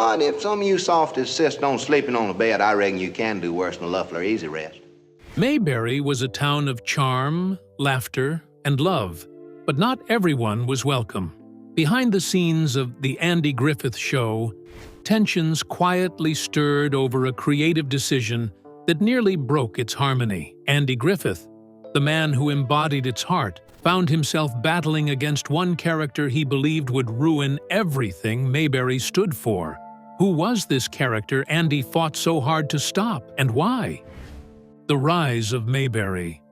But if some of you softies insist on sleeping on the bed, I reckon you can do worse than a Luffler Easy Rest. Mayberry was a town of charm, laughter, and love, but not everyone was welcome. Behind the scenes of The Andy Griffith Show, tensions quietly stirred over a creative decision that nearly broke its harmony. Andy Griffith, the man who embodied its heart, found himself battling against one character he believed would ruin everything Mayberry stood for. Who was this character Andy fought so hard to stop, and why? The rise of Mayberry.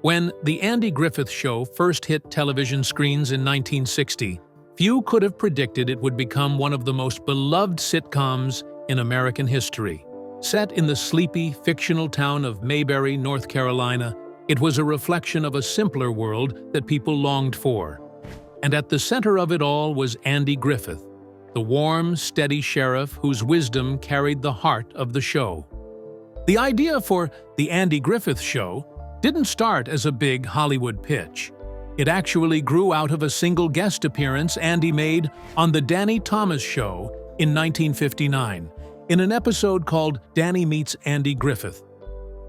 When The Andy Griffith Show first hit television screens in 1960, few could have predicted it would become one of the most beloved sitcoms in American history. Set in the sleepy, fictional town of Mayberry, North Carolina, it was a reflection of a simpler world that people longed for. And at the center of it all was Andy Griffith, the warm, steady sheriff whose wisdom carried the heart of the show. The idea for The Andy Griffith Show didn't start as a big Hollywood pitch. It actually grew out of a single guest appearance Andy made on The Danny Thomas Show in 1959, in an episode called Danny Meets Andy Griffith.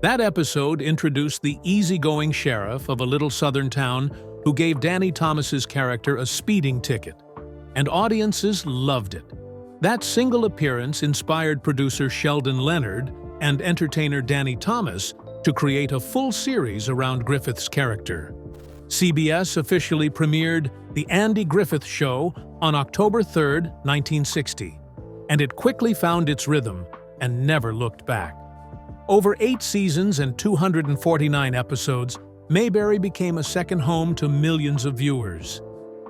That episode introduced the easygoing sheriff of a little southern town who gave Danny Thomas's character a speeding ticket, and audiences loved it. That single appearance inspired producer Sheldon Leonard and entertainer Danny Thomas to create a full series around Griffith's character. CBS officially premiered The Andy Griffith Show on October 3, 1960, and it quickly found its rhythm and never looked back. Over 8 seasons and 249 episodes, Mayberry became a second home to millions of viewers.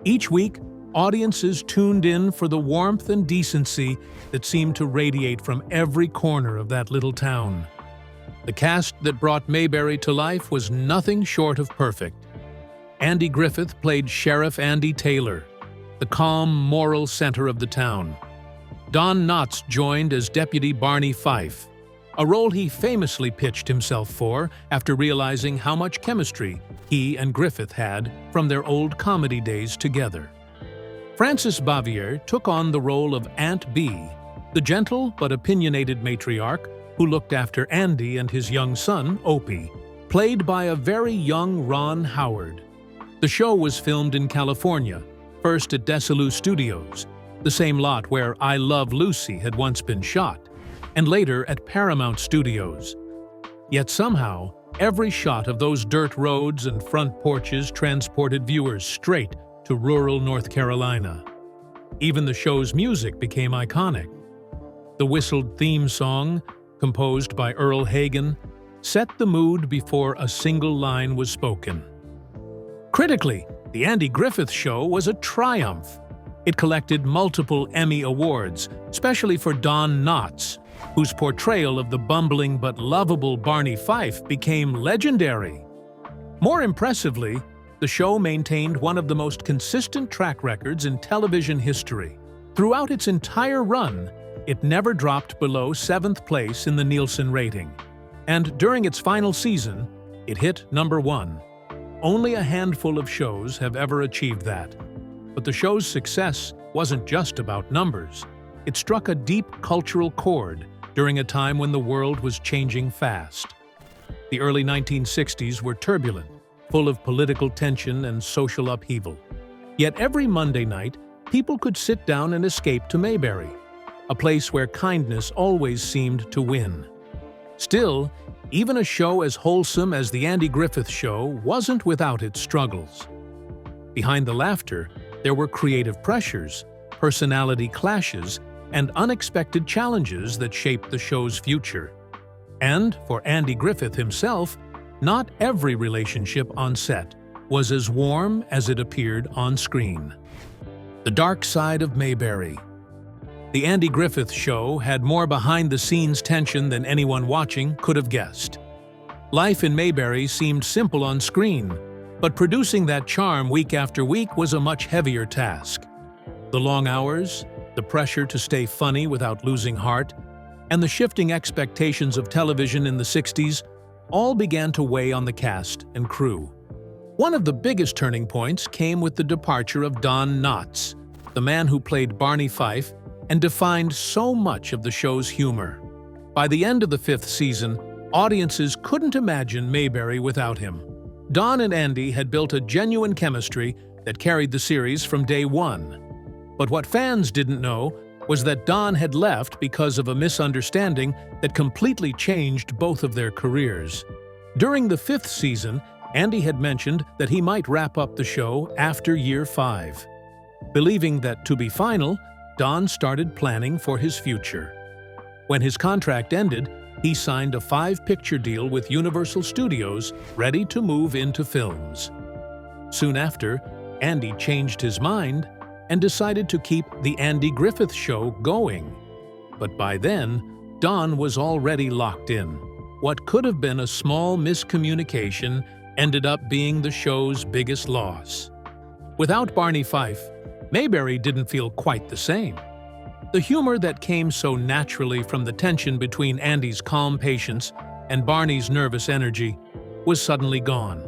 Each week, audiences tuned in for the warmth and decency that seemed to radiate from every corner of that little town. The cast that brought Mayberry to life was nothing short of perfect. Andy Griffith played Sheriff Andy Taylor, the calm, moral center of the town. Don Knotts joined as Deputy Barney Fife, a role he famously pitched himself for after realizing how much chemistry he and Griffith had from their old comedy days together. Frances Bavier took on the role of Aunt Bee, the gentle but opinionated matriarch who looked after Andy and his young son, Opie, played by a very young Ron Howard. The show was filmed in California, first at Desilu Studios, the same lot where I Love Lucy had once been shot, and later at Paramount Studios. Yet somehow, every shot of those dirt roads and front porches transported viewers straight to rural North Carolina. Even the show's music became iconic. The whistled theme song, composed by Earl Hagen, set the mood before a single line was spoken. Critically, The Andy Griffith Show was a triumph. It collected multiple Emmy Awards, especially for Don Knotts, whose portrayal of the bumbling but lovable Barney Fife became legendary. More impressively, the show maintained one of the most consistent track records in television history. Throughout its entire run, it never dropped below 7th place in the Nielsen rating. And during its final season, it hit number 1. Only a handful of shows have ever achieved that. But the show's success wasn't just about numbers. It struck a deep cultural chord during a time when the world was changing fast. The early 1960s were turbulent, full of political tension and social upheaval. Yet every Monday night, people could sit down and escape to Mayberry, a place where kindness always seemed to win. Still, even a show as wholesome as The Andy Griffith Show wasn't without its struggles. Behind the laughter, there were creative pressures, personality clashes, and unexpected challenges that shaped the show's future. And for Andy Griffith himself, not every relationship on set was as warm as it appeared on screen. The dark side of Mayberry. The Andy Griffith Show had more behind-the-scenes tension than anyone watching could have guessed. Life in Mayberry seemed simple on screen, but producing that charm week after week was a much heavier task. The long hours, the pressure to stay funny without losing heart, and the shifting expectations of television in the 60s all began to weigh on the cast and crew. One of the biggest turning points came with the departure of Don Knotts, the man who played Barney Fife and defined so much of the show's humor. By the end of the 5th season, audiences couldn't imagine Mayberry without him. Don and Andy had built a genuine chemistry that carried the series from day one. But what fans didn't know was that Don had left because of a misunderstanding that completely changed both of their careers. During the 5th season, Andy had mentioned that he might wrap up the show after year 5. Believing that to be final, Don started planning for his future. When his contract ended, he signed a 5-picture deal with Universal Studios, ready to move into films. Soon after, Andy changed his mind and decided to keep The Andy Griffith Show going. But by then, Don was already locked in. What could have been a small miscommunication ended up being the show's biggest loss. Without Barney Fife, Mayberry didn't feel quite the same. The humor that came so naturally from the tension between Andy's calm patience and Barney's nervous energy was suddenly gone.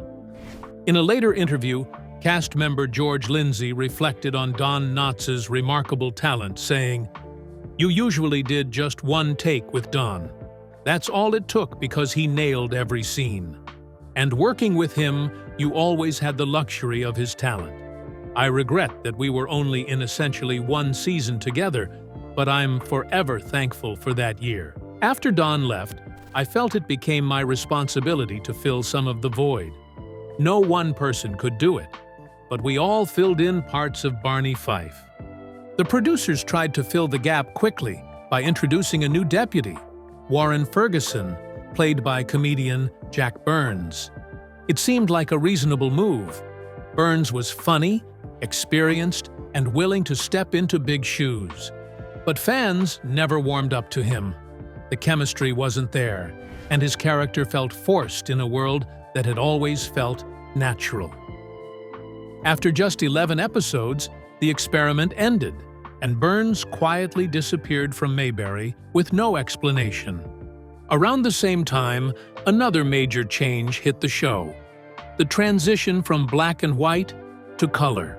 In a later interview, cast member George Lindsay reflected on Don Knotts' remarkable talent, saying, "You usually did just one take with Don. That's all it took because he nailed every scene. And working with him, you always had the luxury of his talent. I regret that we were only in essentially one season together, but I'm forever thankful for that year." After Don left, I felt it became my responsibility to fill some of the void. No one person could do it, but we all filled in parts of Barney Fife. The producers tried to fill the gap quickly by introducing a new deputy, Warren Ferguson, played by comedian Jack Burns. It seemed like a reasonable move. Burns was funny, experienced, and willing to step into big shoes. But fans never warmed up to him. The chemistry wasn't there, and his character felt forced in a world that had always felt natural. After just 11 episodes, the experiment ended, and Burns quietly disappeared from Mayberry with no explanation. Around the same time, another major change hit the show: the transition from black and white to color.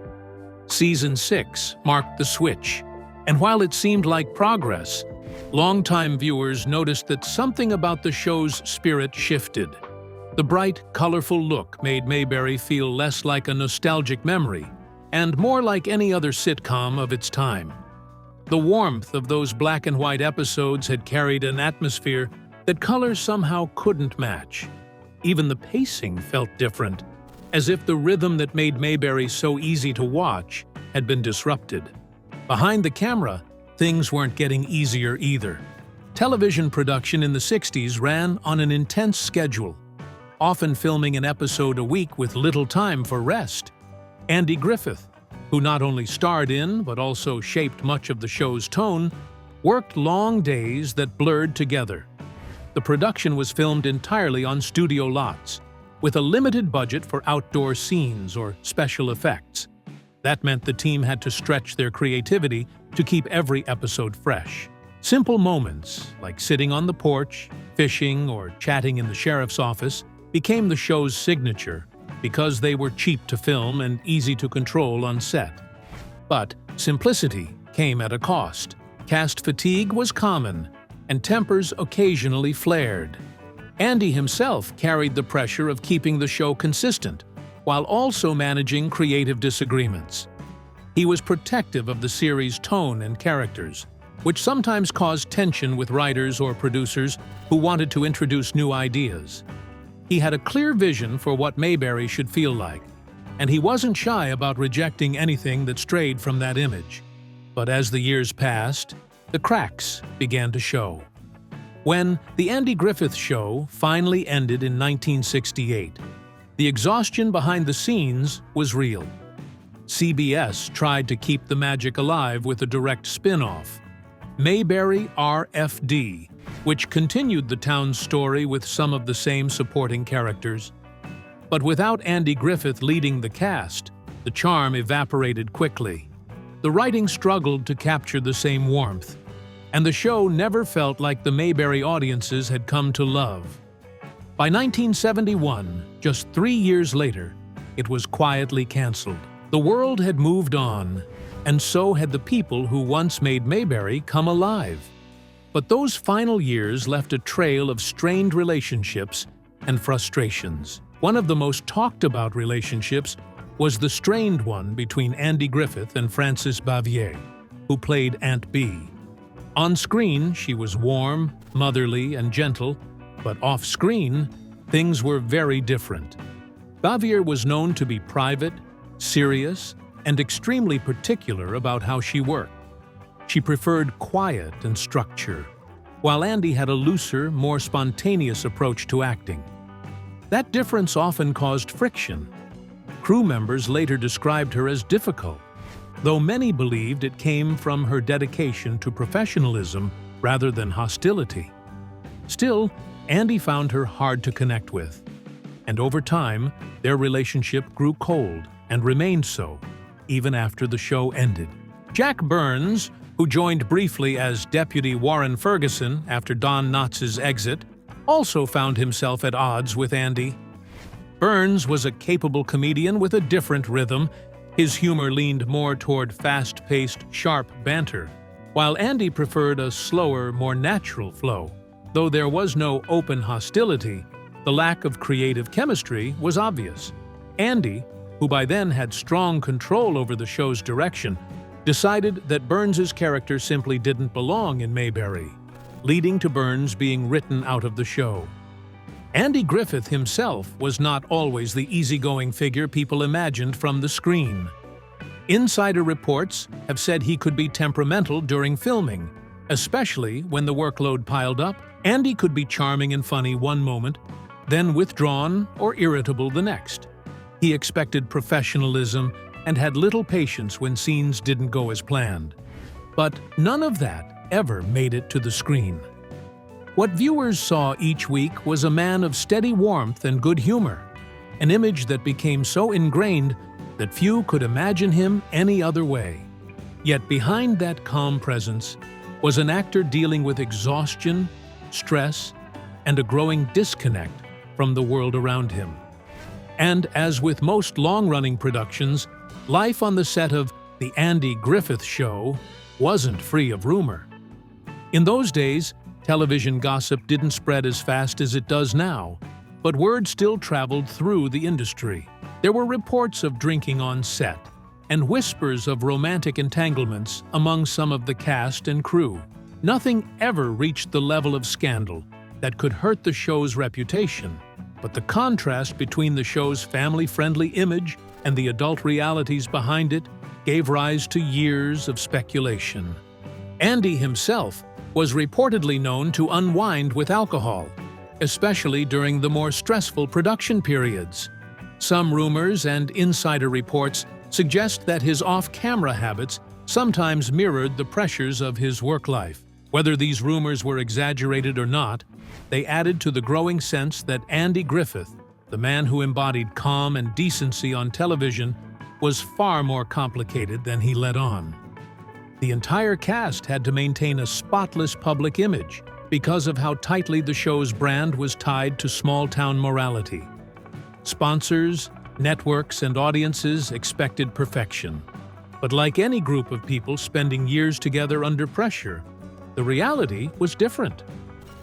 Season 6 marked the switch, and while it seemed like progress, longtime viewers noticed that something about the show's spirit shifted. The bright, colorful look made Mayberry feel less like a nostalgic memory and more like any other sitcom of its time. The warmth of those black and white episodes had carried an atmosphere that color somehow couldn't match. Even the pacing felt different, as if the rhythm that made Mayberry so easy to watch had been disrupted. Behind the camera, things weren't getting easier either. Television production in the 60s ran on an intense schedule, often filming an episode a week with little time for rest. Andy Griffith, who not only starred in but also shaped much of the show's tone, worked long days that blurred together. The production was filmed entirely on studio lots, with a limited budget for outdoor scenes or special effects. That meant the team had to stretch their creativity to keep every episode fresh. Simple moments, like sitting on the porch, fishing, or chatting in the sheriff's office, became the show's signature because they were cheap to film and easy to control on set. But simplicity came at a cost. Cast fatigue was common, and tempers occasionally flared. Andy himself carried the pressure of keeping the show consistent, while also managing creative disagreements. He was protective of the series' tone and characters, which sometimes caused tension with writers or producers who wanted to introduce new ideas. He had a clear vision for what Mayberry should feel like, and he wasn't shy about rejecting anything that strayed from that image. But as the years passed, the cracks began to show. When The Andy Griffith Show finally ended in 1968, the exhaustion behind the scenes was real. CBS tried to keep the magic alive with a direct spin-off, Mayberry RFD, which continued the town's story with some of the same supporting characters. But without Andy Griffith leading the cast, the charm evaporated quickly. The writing struggled to capture the same warmth, and the show never felt like the Mayberry audiences had come to love. By 1971, just 3 years later, it was quietly canceled. The world had moved on, and so had the people who once made Mayberry come alive. But those final years left a trail of strained relationships and frustrations. One of the most talked about relationships was the strained one between Andy Griffith and Frances Bavier, who played Aunt Bee. On screen, she was warm, motherly, and gentle, but off-screen, things were very different. Bavier was known to be private, serious, and extremely particular about how she worked. She preferred quiet and structure, while Andy had a looser, more spontaneous approach to acting. That difference often caused friction. Crew members later described her as difficult, though many believed it came from her dedication to professionalism rather than hostility. Still, Andy found her hard to connect with, and over time, their relationship grew cold and remained so, even after the show ended. Jack Burns, who joined briefly as Deputy Warren Ferguson after Don Knotts' exit, also found himself at odds with Andy. Burns was a capable comedian with a different rhythm. His humor leaned more toward fast-paced, sharp banter, while Andy preferred a slower, more natural flow. Though there was no open hostility, the lack of creative chemistry was obvious. Andy, who by then had strong control over the show's direction, decided that Burns's character simply didn't belong in Mayberry, leading to Burns being written out of the show. Andy Griffith himself was not always the easygoing figure people imagined from the screen. Insider reports have said he could be temperamental during filming, especially when the workload piled up. Andy could be charming and funny one moment, then withdrawn or irritable the next. He expected professionalism and had little patience when scenes didn't go as planned. But none of that ever made it to the screen. What viewers saw each week was a man of steady warmth and good humor, an image that became so ingrained that few could imagine him any other way. Yet behind that calm presence was an actor dealing with exhaustion, stress, and a growing disconnect from the world around him. And as with most long-running productions, life on the set of The Andy Griffith Show wasn't free of rumor. In those days, television gossip didn't spread as fast as it does now, but word still traveled through the industry. There were reports of drinking on set, and whispers of romantic entanglements among some of the cast and crew. Nothing ever reached the level of scandal that could hurt the show's reputation, but the contrast between the show's family-friendly image and the adult realities behind it gave rise to years of speculation. Andy himself was reportedly known to unwind with alcohol, especially during the more stressful production periods. Some rumors and insider reports suggest that his off-camera habits sometimes mirrored the pressures of his work life. Whether these rumors were exaggerated or not, they added to the growing sense that Andy Griffith, the man who embodied calm and decency on television, was far more complicated than he let on. The entire cast had to maintain a spotless public image because of how tightly the show's brand was tied to small-town morality. Sponsors, networks, and audiences expected perfection. But like any group of people spending years together under pressure, the reality was different.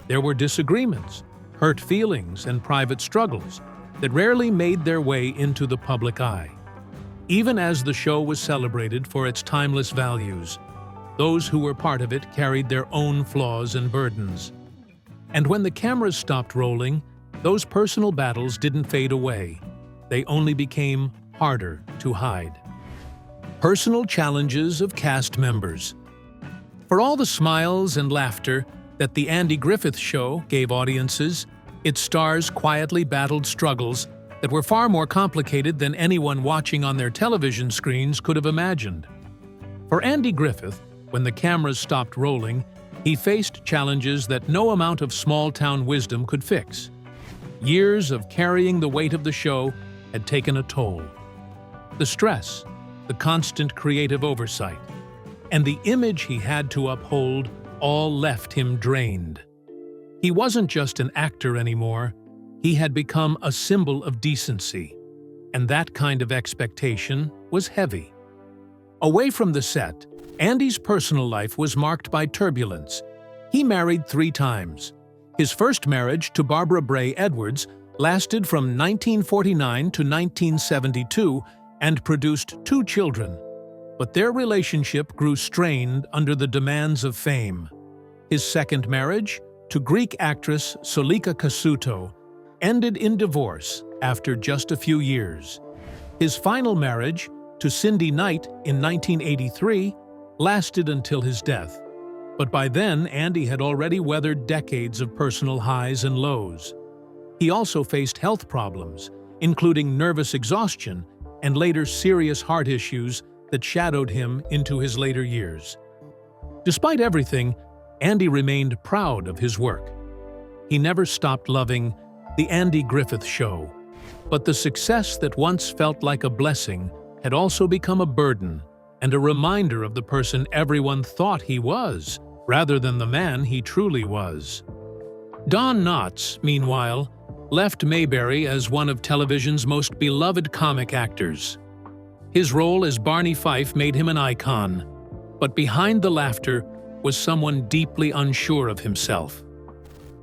There were disagreements, hurt feelings, and private struggles that rarely made their way into the public eye. Even as the show was celebrated for its timeless values, those who were part of it carried their own flaws and burdens. And when the cameras stopped rolling, those personal battles didn't fade away. They only became harder to hide. Personal challenges of cast members. For all the smiles and laughter that The Andy Griffith Show gave audiences, its stars quietly battled struggles that were far more complicated than anyone watching on their television screens could have imagined. For Andy Griffith, when the cameras stopped rolling, he faced challenges that no amount of small-town wisdom could fix. Years of carrying the weight of the show had taken a toll. The stress, the constant creative oversight, and the image he had to uphold all left him drained. He wasn't just an actor anymore, he had become a symbol of decency, and that kind of expectation was heavy. Away from the set, Andy's personal life was marked by turbulence. He married 3 times. His first marriage to Barbara Bray Edwards lasted from 1949 to 1972 and produced 2 children. But their relationship grew strained under the demands of fame. His second marriage, to Greek actress Solika Kasuto, ended in divorce after just a few years. His final marriage, to Cindy Knight in 1983, lasted until his death. But by then, Andy had already weathered decades of personal highs and lows. He also faced health problems, including nervous exhaustion and later serious heart issues that shadowed him into his later years. Despite everything, Andy remained proud of his work. He never stopped loving The Andy Griffith Show, but the success that once felt like a blessing had also become a burden and a reminder of the person everyone thought he was, rather than the man he truly was. Don Knotts, meanwhile, left Mayberry as one of television's most beloved comic actors. His role as Barney Fife made him an icon, but behind the laughter was someone deeply unsure of himself.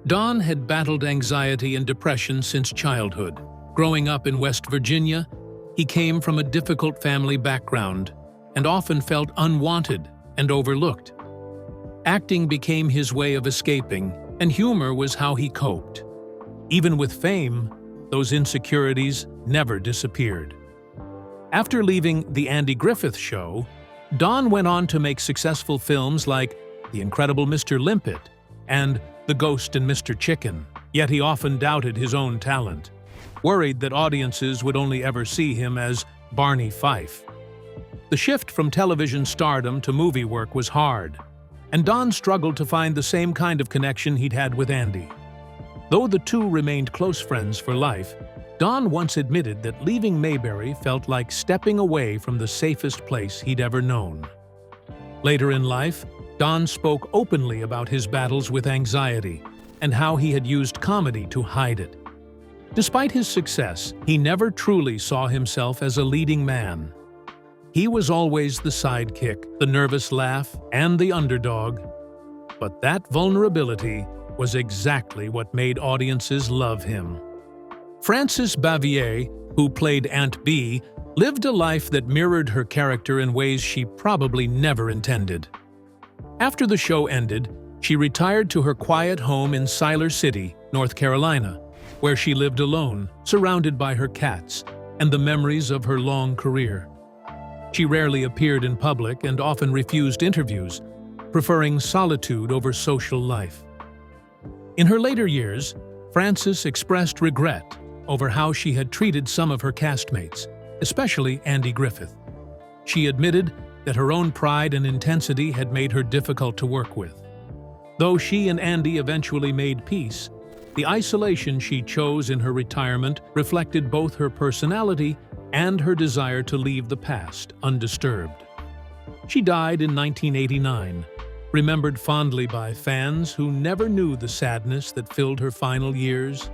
Don had battled anxiety and depression since childhood. Growing up in West Virginia, he came from a difficult family background and often felt unwanted and overlooked. Acting became his way of escaping, and humor was how he coped. Even with fame, those insecurities never disappeared. After leaving The Andy Griffith Show, Don went on to make successful films like The Incredible Mr. Limpet and The Ghost and Mr. Chicken, yet he often doubted his own talent, worried that audiences would only ever see him as Barney Fife. The shift from television stardom to movie work was hard, and Don struggled to find the same kind of connection he'd had with Andy. Though the two remained close friends for life, Don once admitted that leaving Mayberry felt like stepping away from the safest place he'd ever known. Later in life, Don spoke openly about his battles with anxiety and how he had used comedy to hide it. Despite his success, he never truly saw himself as a leading man. He was always the sidekick, the nervous laugh, and the underdog. But that vulnerability was exactly what made audiences love him. Frances Bavier, who played Aunt Bee, lived a life that mirrored her character in ways she probably never intended. After the show ended, she retired to her quiet home in Siler City, North Carolina, where she lived alone, surrounded by her cats and the memories of her long career. She rarely appeared in public and often refused interviews, preferring solitude over social life. In her later years, Frances expressed regret over how she had treated some of her castmates, especially Andy Griffith. She admitted that her own pride and intensity had made her difficult to work with. Though she and Andy eventually made peace, the isolation she chose in her retirement reflected both her personality and her desire to leave the past undisturbed. She died in 1989, remembered fondly by fans who never knew the sadness that filled her final years.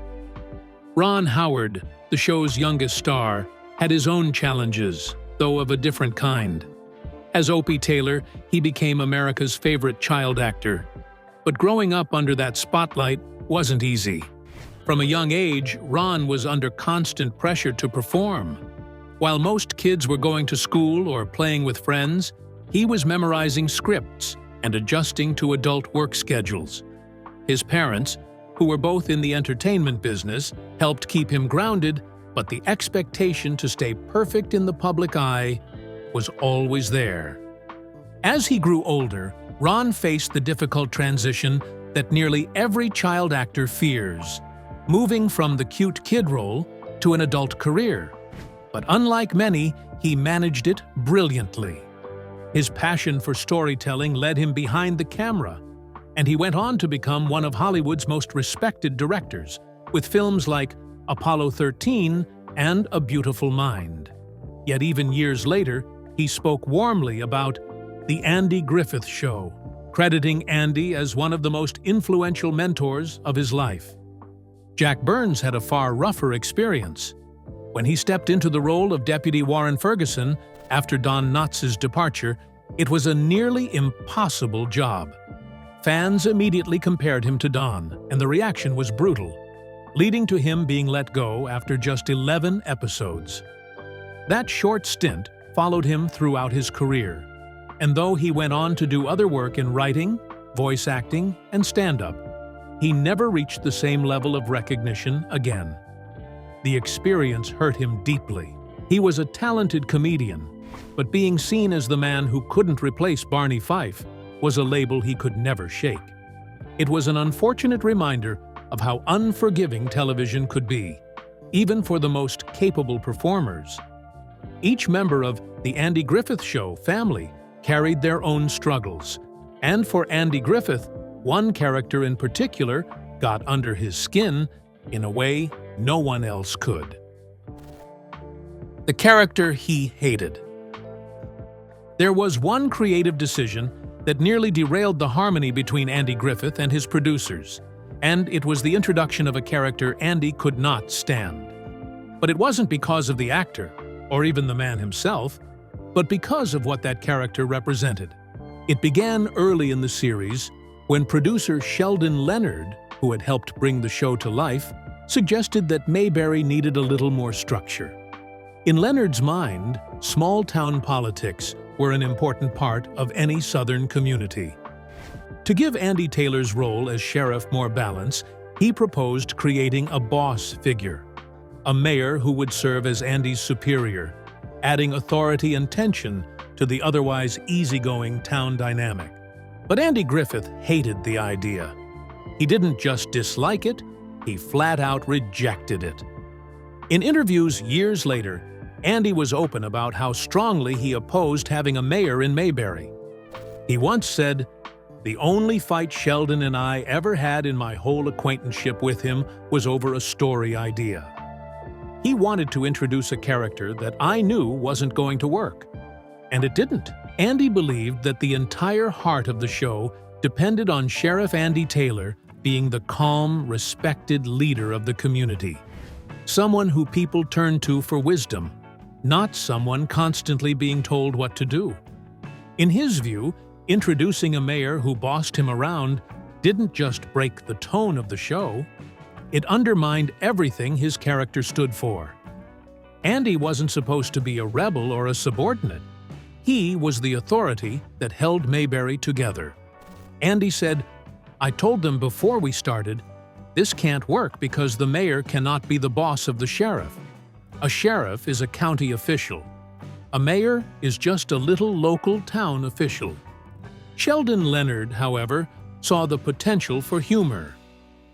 Ron Howard, the show's youngest star, had his own challenges, though of a different kind. As Opie Taylor, he became America's favorite child actor. But growing up under that spotlight wasn't easy. From a young age, Ron was under constant pressure to perform. While most kids were going to school or playing with friends, he was memorizing scripts and adjusting to adult work schedules. His parents, who were both in the entertainment business, helped keep him grounded, but the expectation to stay perfect in the public eye was always there. As he grew older, Ron faced the difficult transition that nearly every child actor fears, moving from the cute kid role to an adult career. But unlike many, he managed it brilliantly. His passion for storytelling led him behind the camera, and he went on to become one of Hollywood's most respected directors, with films like Apollo 13 and A Beautiful Mind. Yet even years later, he spoke warmly about The Andy Griffith Show, crediting Andy as one of the most influential mentors of his life. Jack Burns had a far rougher experience. When he stepped into the role of Deputy Warren Ferguson After Don Knotts' departure, it was a nearly impossible job. Fans immediately compared him to Don, and the reaction was brutal, leading to him being let go after just 11 episodes. That short stint followed him throughout his career, and though he went on to do other work in writing, voice acting, and stand-up, he never reached the same level of recognition again. The experience hurt him deeply. He was a talented comedian, but being seen as the man who couldn't replace Barney Fife was a label he could never shake. It was an unfortunate reminder of how unforgiving television could be, even for the most capable performers. Each member of the Andy Griffith Show family carried their own struggles, and for Andy Griffith, one character in particular got under his skin in a way no one else could. The character he hated. There was one creative decision that nearly derailed the harmony between Andy Griffith and his producers, and it was the introduction of a character Andy could not stand. But it wasn't because of the actor, or even the man himself, but because of what that character represented. It began early in the series when producer Sheldon Leonard, who had helped bring the show to life, suggested that Mayberry needed a little more structure. In Leonard's mind, small-town politics were an important part of any Southern community. To give Andy Taylor's role as sheriff more balance, he proposed creating a boss figure, a mayor who would serve as Andy's superior, adding authority and tension to the otherwise easygoing town dynamic. But Andy Griffith hated the idea. He didn't just dislike it, he flat-out rejected it. In interviews years later, Andy was open about how strongly he opposed having a mayor in Mayberry. He once said, "The only fight Sheldon and I ever had in my whole acquaintanceship with him was over a story idea. He wanted to introduce a character that I knew wasn't going to work. And it didn't." Andy believed that the entire heart of the show depended on Sheriff Andy Taylor being the calm, respected leader of the community. Someone who people turned to for wisdom, not someone constantly being told what to do. In his view, introducing a mayor who bossed him around didn't just break the tone of the show, it undermined everything his character stood for. Andy wasn't supposed to be a rebel or a subordinate. He was the authority that held Mayberry together. Andy said, "I told them before we started, this can't work because the mayor cannot be the boss of the sheriff. A sheriff is a county official. A mayor is just a little local town official." Sheldon Leonard, however, saw the potential for humor.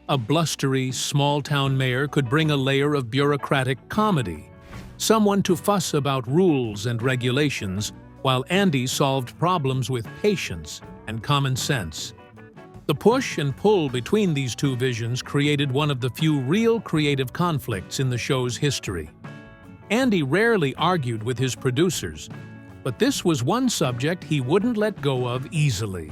A blustery, small-town mayor could bring a layer of bureaucratic comedy, someone to fuss about rules and regulations, while Andy solved problems with patience and common sense. The push and pull between these two visions created one of the few real creative conflicts in the show's history. Andy rarely argued with his producers, but this was one subject he wouldn't let go of easily.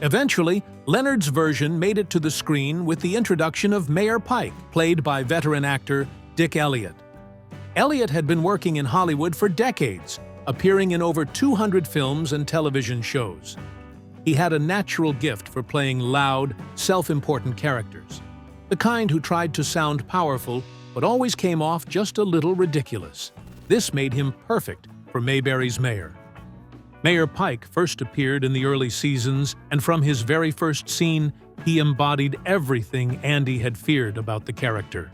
Eventually, Leonard's version made it to the screen with the introduction of Mayor Pike, played by veteran actor Dick Elliott. Elliott had been working in Hollywood for decades, appearing in over 200 films and television shows. He had a natural gift for playing loud, self-important characters, the kind who tried to sound powerful but always came off just a little ridiculous. This made him perfect for Mayberry's mayor. Mayor Pike first appeared in the early seasons, and from his very first scene, he embodied everything Andy had feared about the character.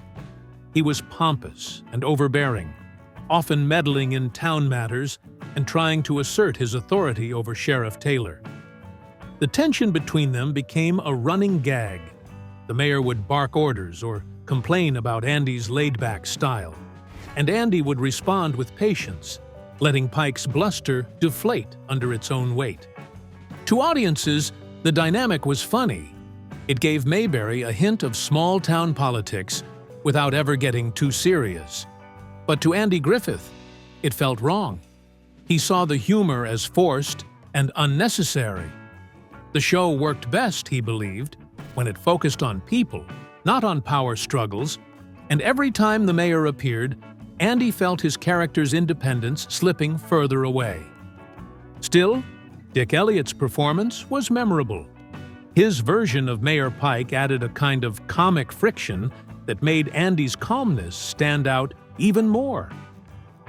He was pompous and overbearing, often meddling in town matters and trying to assert his authority over Sheriff Taylor. The tension between them became a running gag. The mayor would bark orders or complain about Andy's laid-back style, and Andy would respond with patience, letting Pike's bluster deflate under its own weight. To audiences, the dynamic was funny. It gave Mayberry a hint of small-town politics without ever getting too serious. But to Andy Griffith, it felt wrong. He saw the humor as forced and unnecessary. The show worked best, he believed, when it focused on people, not on power struggles, and every time the mayor appeared, Andy felt his character's independence slipping further away. Still, Dick Elliott's performance was memorable. His version of Mayor Pike added a kind of comic friction that made Andy's calmness stand out even more.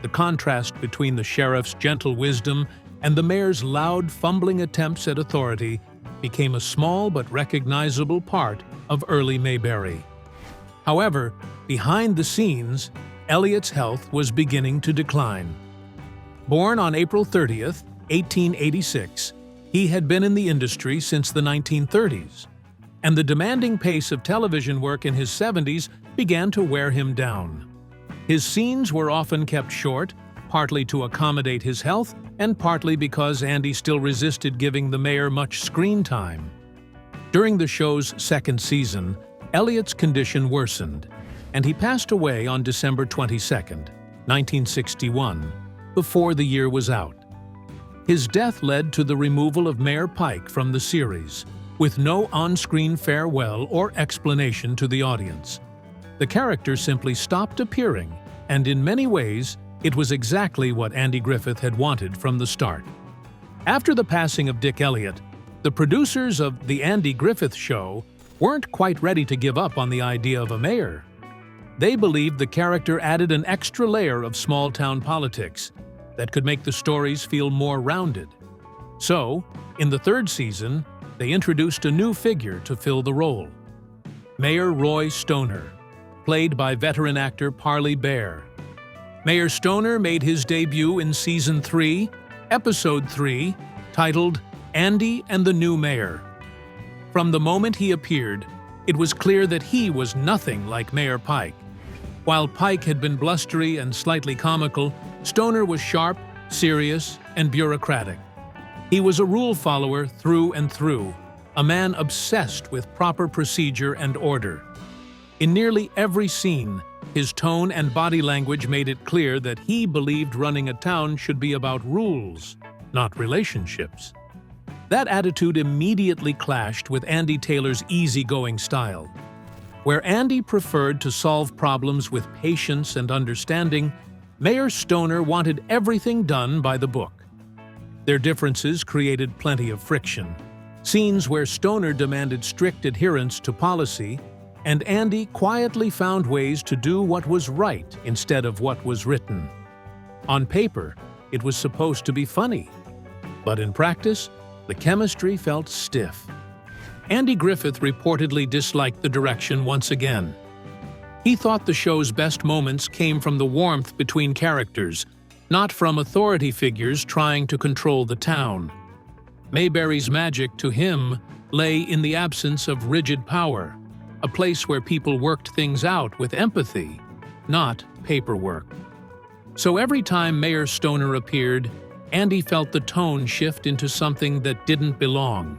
The contrast between the sheriff's gentle wisdom and the mayor's loud, fumbling attempts at authority became a small but recognizable part of early Mayberry. However, behind the scenes, Elliott's health was beginning to decline. Born on April 30th, 1886, he had been in the industry since the 1930s, and the demanding pace of television work in his 70s began to wear him down. His scenes were often kept short, partly to accommodate his health and partly because Andy still resisted giving the mayor much screen time. During the show's second season, Elliott's condition worsened, and he passed away on December 22, 1961, before the year was out. His death led to the removal of Mayor Pike from the series, with no on-screen farewell or explanation to the audience. The character simply stopped appearing, and in many ways, it was exactly what Andy Griffith had wanted from the start. After the passing of Dick Elliott, the producers of The Andy Griffith Show weren't quite ready to give up on the idea of a mayor. They believed the character added an extra layer of small-town politics that could make the stories feel more rounded. So, in the third season, they introduced a new figure to fill the role: Mayor Roy Stoner, played by veteran actor Parley Baer. Mayor Stoner made his debut in Season 3, Episode 3, titled Andy and the New Mayor. From the moment he appeared, it was clear that he was nothing like Mayor Pike. While Pike had been blustery and slightly comical, Stoner was sharp, serious, and bureaucratic. He was a rule follower through and through, a man obsessed with proper procedure and order. In nearly every scene, his tone and body language made it clear that he believed running a town should be about rules, not relationships. That attitude immediately clashed with Andy Taylor's easygoing style. Where Andy preferred to solve problems with patience and understanding, Mayor Stoner wanted everything done by the book. Their differences created plenty of friction. Scenes where Stoner demanded strict adherence to policy, and Andy quietly found ways to do what was right instead of what was written. On paper, it was supposed to be funny, but in practice, the chemistry felt stiff. Andy Griffith reportedly disliked the direction once again. He thought the show's best moments came from the warmth between characters, not from authority figures trying to control the town. Mayberry's magic, to him, lay in the absence of rigid power, a place where people worked things out with empathy, not paperwork. So every time Mayor Stoner appeared, Andy felt the tone shift into something that didn't belong.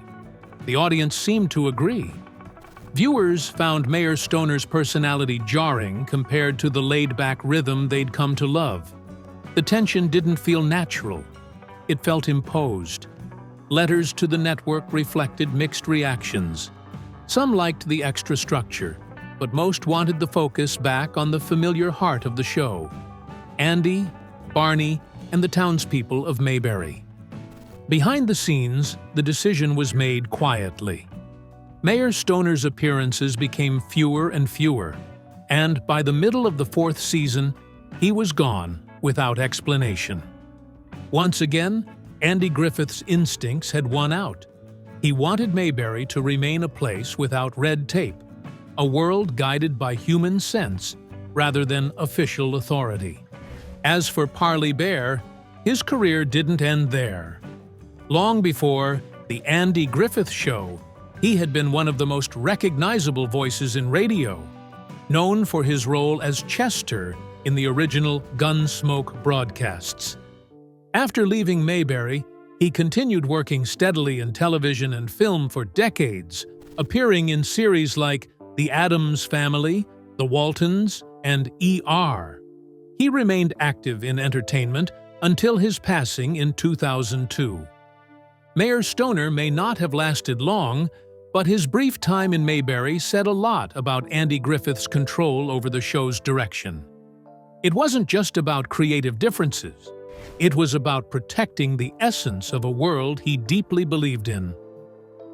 The audience seemed to agree. Viewers found Mayor Stoner's personality jarring compared to the laid-back rhythm they'd come to love. The tension didn't feel natural. It felt imposed. Letters to the network reflected mixed reactions. Some liked the extra structure, but most wanted the focus back on the familiar heart of the show: Andy, Barney, and the townspeople of Mayberry. Behind the scenes, the decision was made quietly. Mayor Stoner's appearances became fewer and fewer, and by the middle of the fourth season, he was gone without explanation. Once again, Andy Griffith's instincts had won out. He wanted Mayberry to remain a place without red tape, a world guided by human sense rather than official authority. As for Parley Baer, his career didn't end there. Long before The Andy Griffith Show, he had been one of the most recognizable voices in radio, known for his role as Chester in the original Gunsmoke broadcasts. After leaving Mayberry, he continued working steadily in television and film for decades, appearing in series like The Addams Family, The Waltons, and ER. He remained active in entertainment until his passing in 2002. Mayor Stoner may not have lasted long, but his brief time in Mayberry said a lot about Andy Griffith's control over the show's direction. It wasn't just about creative differences. It was about protecting the essence of a world he deeply believed in.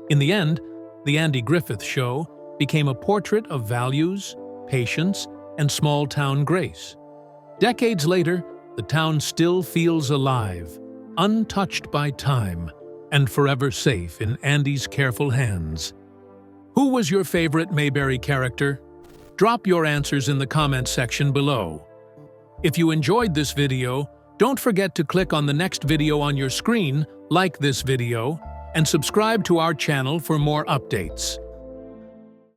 In the end, The Andy Griffith Show became a portrait of values, patience, and small-town grace. Decades later, the town still feels alive, untouched by time, and forever safe in Andy's careful hands. Who was your favorite Mayberry character? Drop your answers in the comments section below. If you enjoyed this video, don't forget to click on the next video on your screen, like this video, and subscribe to our channel for more updates.